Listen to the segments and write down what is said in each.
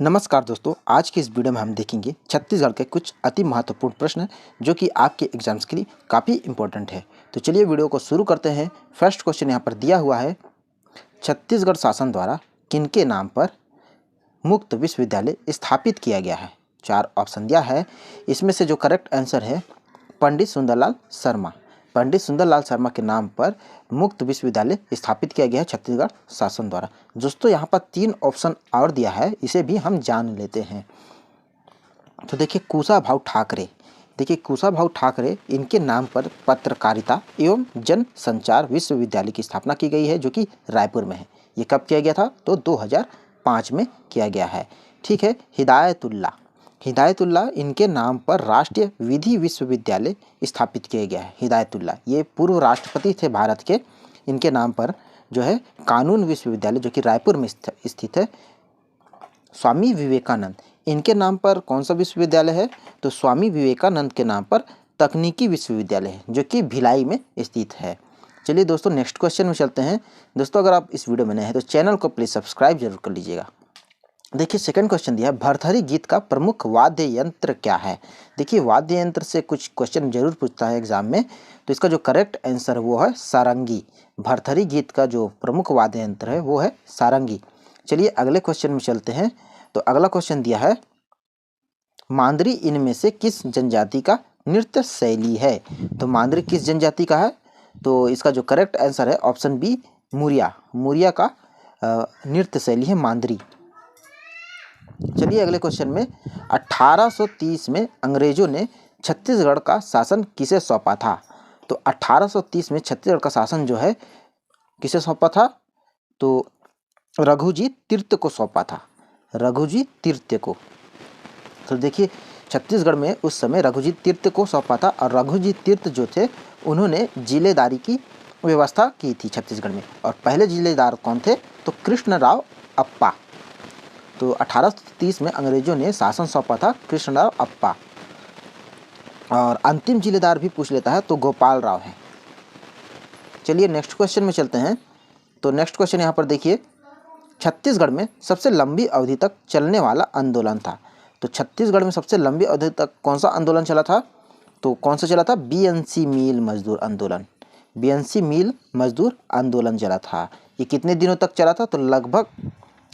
नमस्कार दोस्तों, आज की इस वीडियो में हम देखेंगे छत्तीसगढ़ के कुछ अति महत्वपूर्ण प्रश्न जो कि आपके एग्जाम्स के लिए काफ़ी इंपॉर्टेंट है। तो चलिए वीडियो को शुरू करते हैं। फर्स्ट क्वेश्चन यहाँ पर दिया हुआ है, छत्तीसगढ़ शासन द्वारा किनके नाम पर मुक्त विश्वविद्यालय स्थापित किया गया है। 4 ऑप्शन दिया है, इसमें से जो करेक्ट आंसर है पंडित सुंदरलाल शर्मा। पंडित सुंदरलाल शर्मा के नाम पर मुक्त विश्वविद्यालय स्थापित किया गया है छत्तीसगढ़ शासन द्वारा। दोस्तों यहाँ पर 3 ऑप्शन और दिया है, इसे भी हम जान लेते हैं। तो देखिए कुशाभाऊ ठाकरे, कुशाभाऊ ठाकरे इनके नाम पर पत्रकारिता एवं जनसंचार विश्वविद्यालय की स्थापना की गई है जो कि रायपुर में है। ये कब किया गया था? तो 2005 में किया गया है। ठीक है। हिदायतुल्लाह इनके नाम पर राष्ट्रीय विधि विश्वविद्यालय स्थापित किया गया है। हिदायतुल्लाह ये पूर्व राष्ट्रपति थे भारत के, इनके नाम पर जो है कानून विश्वविद्यालय जो कि रायपुर में स्थित है। स्वामी विवेकानंद इनके नाम पर कौन सा विश्वविद्यालय है? तो स्वामी विवेकानंद के नाम पर तकनीकी विश्वविद्यालय है जो कि भिलाई में स्थित है। चलिए दोस्तों नेक्स्ट क्वेश्चन में चलते हैं। दोस्तों अगर आप इस वीडियो में नए हैं तो चैनल को प्लीज़ सब्सक्राइब जरूर कर लीजिएगा। देखिए सेकंड क्वेश्चन दिया है, भरथरी गीत का प्रमुख वाद्य यंत्र क्या है? देखिए वाद्य यंत्र से कुछ क्वेश्चन जरूर पूछता है एग्जाम में, तो इसका जो करेक्ट आंसर वो है सारंगी। भरथरी गीत का जो प्रमुख वाद्य यंत्र है वो है सारंगी। चलिए अगले क्वेश्चन में चलते हैं। तो अगला क्वेश्चन दिया है, मांदरी इनमें से किस जनजाति का नृत्य शैली है? तो मांदरी किस जनजाति का है? तो इसका जो करेक्ट आंसर है ऑप्शन बी मुरिया का नृत्य शैली है मांदरी। चलिए अगले क्वेश्चन में, 1830 में अंग्रेजों ने छत्तीसगढ़ का शासन किसे सौंपा था? तो 1830 में छत्तीसगढ़ का शासन जो है किसे सौंपा था? तो रघुजी तीर्थ को सौंपा था, रघुजी तीर्थ को। तो देखिए छत्तीसगढ़ में उस समय रघुजी तीर्थ को सौंपा था और रघुजी तीर्थ जो थे उन्होंने जिलेदारी की व्यवस्था की थी छत्तीसगढ़ में। और पहले जिलेदार कौन थे? तो कृष्णराव अप्पा। तो 1830 में अंग्रेजों ने शासन सौंपा था कृष्णराव अप्पा। और अंतिम जिलेदार भी पूछ लेता है तो गोपाल राव है। चलिए नेक्स्ट क्वेश्चन में चलते हैं। तो नेक्स्ट क्वेश्चन यहाँ पर देखिए, छत्तीसगढ़ में सबसे लंबी अवधि तक चलने वाला आंदोलन था। तो छत्तीसगढ़ में सबसे लंबी अवधि तक कौन सा आंदोलन चला था? तो कौन सा चला था? बीएनसी मिल मजदूर आंदोलन। बीएनसी मिल मजदूर आंदोलन चला था। ये कितने दिनों तक चला था? तो लगभग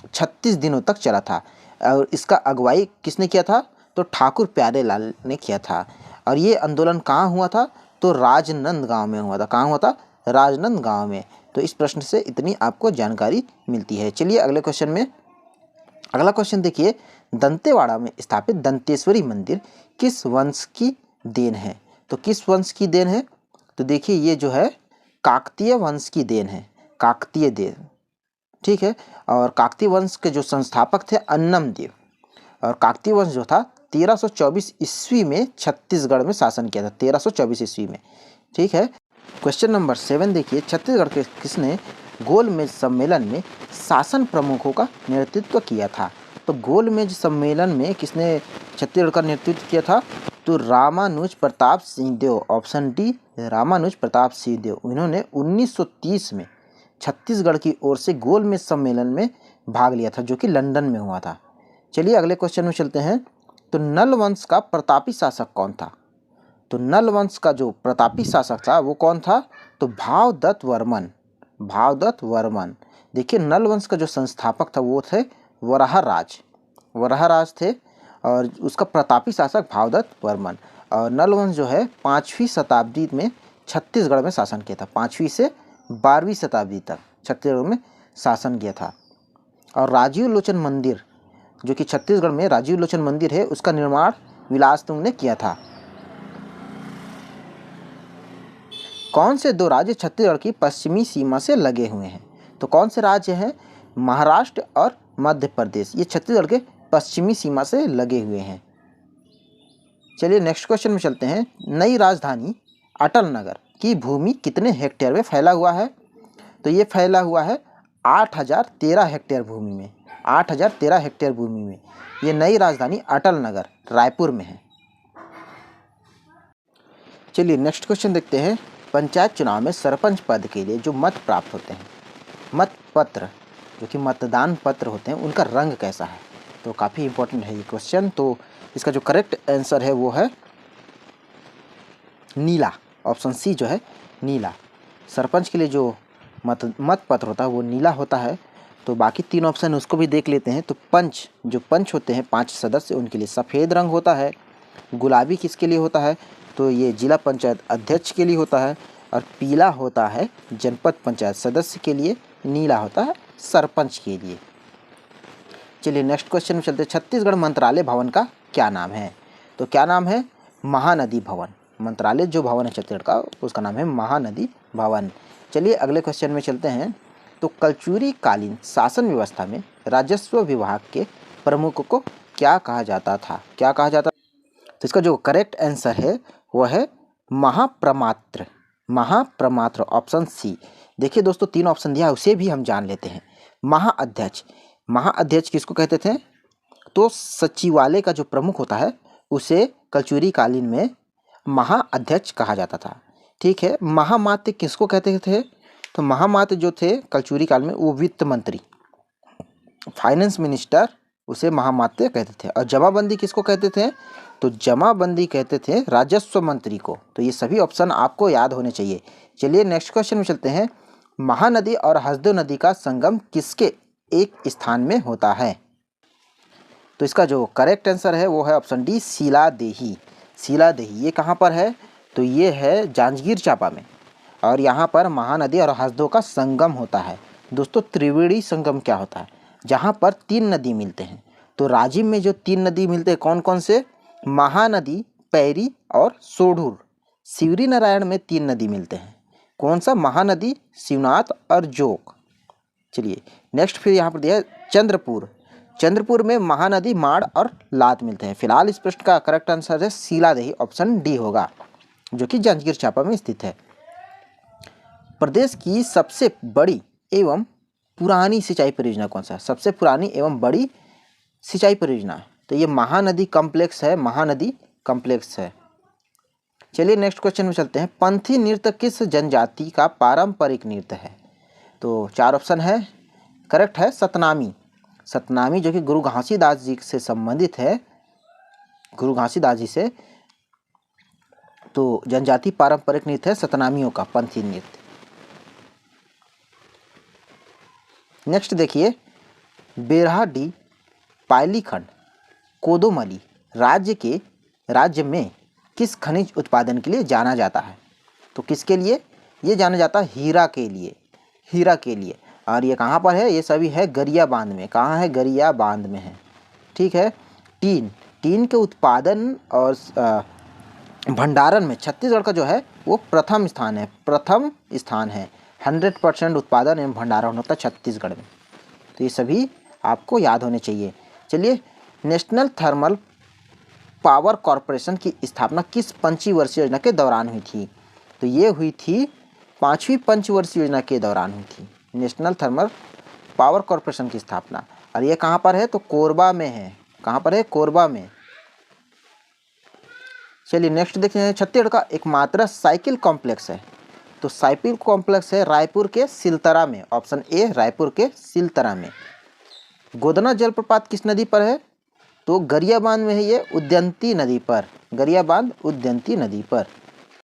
36 दिनों तक चला था। और इसका अगुवाई किसने किया था? तो ठाकुर प्यारेलाल ने किया था। और ये आंदोलन कहाँ हुआ था? तो राजनांदगांव में हुआ था। कहाँ हुआ था? राजनांदगांव में। तो इस प्रश्न से इतनी आपको जानकारी मिलती है। चलिए अगले क्वेश्चन में, अगला क्वेश्चन देखिए, दंतेवाड़ा में स्थापित दंतेश्वरी मंदिर किस वंश की देन है? तो किस वंश की देन है? तो देखिए ये जो है काकतीय वंश की देन है, काकतीय देन। ठीक है। और काकतीय वंश के जो संस्थापक थे अन्नम देव। और काकतीय वंश जो था 1324 ईस्वी में छत्तीसगढ़ में शासन किया था, 1324 ईस्वी में। ठीक है। क्वेश्चन नंबर 7 देखिए, छत्तीसगढ़ के किसने गोलमेज सम्मेलन में शासन प्रमुखों का नेतृत्व किया था? तो गोलमेज सम्मेलन में किसने छत्तीसगढ़ का नेतृत्व किया था? तो रामानुज प्रताप सिंहदेव। Option D Ramanuj Pratap Singhdeo. इन्होंने 1930 में छत्तीसगढ़ की ओर से गोलमेज सम्मेलन में भाग लिया था जो कि लंदन में हुआ था। चलिए अगले क्वेश्चन में चलते हैं। तो नल वंश का प्रतापी शासक कौन था? तो नल वंश का जो प्रतापी शासक था वो कौन था? तो भावदत्त वर्मन। देखिए नल वंश का जो संस्थापक था वो थे वराहराज थे और उसका प्रतापी शासक भावदत्त वर्मन। और नल वंश जो है 5वीं शताब्दी में छत्तीसगढ़ में शासन किया था। 5वीं से 12वीं शताब्दी तक छत्तीसगढ़ में शासन किया था। और राजीव लोचन मंदिर जो कि छत्तीसगढ़ में राजीव लोचन मंदिर है, उसका निर्माण विलासतुंग ने किया था। कौन से 2 राज्य छत्तीसगढ़ की पश्चिमी सीमा से लगे हुए हैं? तो कौन से राज्य हैं? महाराष्ट्र और मध्य प्रदेश। ये छत्तीसगढ़ के पश्चिमी सीमा से लगे हुए हैं। चलिए नेक्स्ट क्वेश्चन में चलते हैं। नई राजधानी अटल नगर की भूमि कितने हेक्टेयर में फैला हुआ है? तो ये फैला हुआ है 8013 हेक्टेयर भूमि में। 8013 हेक्टेयर भूमि में ये नई राजधानी अटल नगर रायपुर में है। चलिए नेक्स्ट क्वेश्चन देखते हैं। पंचायत चुनाव में सरपंच पद के लिए जो मत प्राप्त होते हैं, मत पत्र जो कि मतदान पत्र होते हैं, उनका रंग कैसा है? तो काफ़ी इम्पोर्टेंट है ये क्वेश्चन। तो इसका जो करेक्ट आंसर है वो है नीला, ऑप्शन सी जो है नीला। सरपंच के लिए जो मत पत्र होता है वो नीला होता है। तो बाकी 3 ऑप्शन उसको भी देख लेते हैं। तो जो पंच होते हैं 5 सदस्य, उनके लिए सफ़ेद रंग होता है। गुलाबी किसके लिए होता है? तो ये जिला पंचायत अध्यक्ष के लिए होता है। और पीला होता है जनपद पंचायत सदस्य के लिए, नीला होता है सरपंच के लिए। चलिए नेक्स्ट क्वेश्चन में चलते हैं। छत्तीसगढ़ मंत्रालय भवन का क्या नाम है? तो क्या नाम है? महानदी भवन। मंत्रालय जो भवन है छत्तीसगढ़ का, उसका नाम है महानदी भवन। चलिए अगले क्वेश्चन में चलते हैं। तो कलचुरी कालीन शासन व्यवस्था में राजस्व विभाग के प्रमुख को क्या कहा जाता था? क्या कहा जाता? तो इसका जो करेक्ट आंसर है वो है महाप्रमात्र। महाप्रमात्र, ऑप्शन सी। देखिए दोस्तों 3 ऑप्शन दिया है, उसे भी हम जान लेते हैं। महाअध्यक्ष, महाअध्यक्ष किसको कहते थे? तो सचिवालय का जो प्रमुख होता है उसे कलचुरी कालीन में महाअध्यक्ष कहा जाता था। ठीक है। महामात्य किसको कहते थे? तो महामात्य जो थे कलचुरी काल में वो वित्त मंत्री, फाइनेंस मिनिस्टर, उसे महामात्य कहते थे। और जमाबंदी किसको कहते थे? तो जमाबंदी कहते थे राजस्व मंत्री को। तो ये सभी ऑप्शन आपको याद होने चाहिए। चलिए नेक्स्ट क्वेश्चन में चलते हैं। महानदी और हसदेव नदी का संगम किसके एक स्थान में होता है? तो इसका जो करेक्ट आंसर है वो है ऑप्शन डी, सीलादेही। सीलादेही ये कहाँ पर है? तो ये है जांजगीर चांपा में। और यहाँ पर महानदी और हसदेव का संगम होता है। दोस्तों त्रिवेणी संगम क्या होता है? जहाँ पर 3 नदी मिलते हैं। तो राजिम में जो 3 नदी मिलते हैं कौन कौन से? महानदी, पैरी और सोढूर। शिवरी नारायण में 3 नदी मिलते हैं। कौन सा? महानदी, शिवनाथ और जोग। चलिए नेक्स्ट फिर यहाँ पर दिया है चंद्रपुर। चंद्रपुर में महानदी, माड़ और लात मिलते हैं। फिलहाल इस प्रश्न का करेक्ट आंसर है सीलादेही, ऑप्शन डी होगा, जो कि जांजगीर चांपा में स्थित है। प्रदेश की सबसे बड़ी एवं पुरानी सिंचाई परियोजना कौन सा है? सबसे पुरानी एवं बड़ी सिंचाई परियोजना, तो ये महानदी कॉम्प्लेक्स है। महानदी कॉम्प्लेक्स है। चलिए नेक्स्ट क्वेश्चन में चलते हैं। पंथी नृत्य किस जनजाति का पारंपरिक नृत्य है? तो 4 ऑप्शन है। करेक्ट है सतनामी। सतनामी जो कि गुरु घासीदास जी से संबंधित है, गुरु घासीदास जी से। तो जनजाति पारंपरिक नृत्य है सतनामियों का पंथी नृत्य। नेक्स्ट देखिए, बेरहाडी पायलीखंड कोदोमली राज्य में किस खनिज उत्पादन के लिए जाना जाता है? तो किसके लिए? ये जाना जाता है हीरा के लिए। हीरा के लिए। और ये कहाँ पर है? ये सभी है गरियाबांध में। कहाँ है? गरियाबांध में है। ठीक है। टीन के उत्पादन और भंडारण में छत्तीसगढ़ का जो है वो प्रथम स्थान है। प्रथम स्थान है। 100% उत्पादन एवं भंडारण होता है छत्तीसगढ़ में। तो ये सभी आपको याद होने चाहिए। चलिए, नेशनल थर्मल पावर कॉरपोरेशन की स्थापना किस पंचवर्षीय योजना के दौरान हुई थी? तो ये हुई थी 5वीं पंचवर्षीय योजना के दौरान हुई थी नेशनल थर्मल पावर कॉरपोरेशन की स्थापना। और ये कहाँ पर है? तो कोरबा में है। कहाँ पर है? कोरबा में। चलिए नेक्स्ट देखते हैं। छत्तीसगढ़ का एकमात्र साइकिल कॉम्प्लेक्स है। तो साइकिल कॉम्प्लेक्स है रायपुर के सिलतरा में। ऑप्शन ए, रायपुर के सिलतरा में। गोदना जलप्रपात किस नदी पर है? तो गरियाबांध में है ये, उदयंती नदी पर। गरियाबांध उदयंती नदी पर।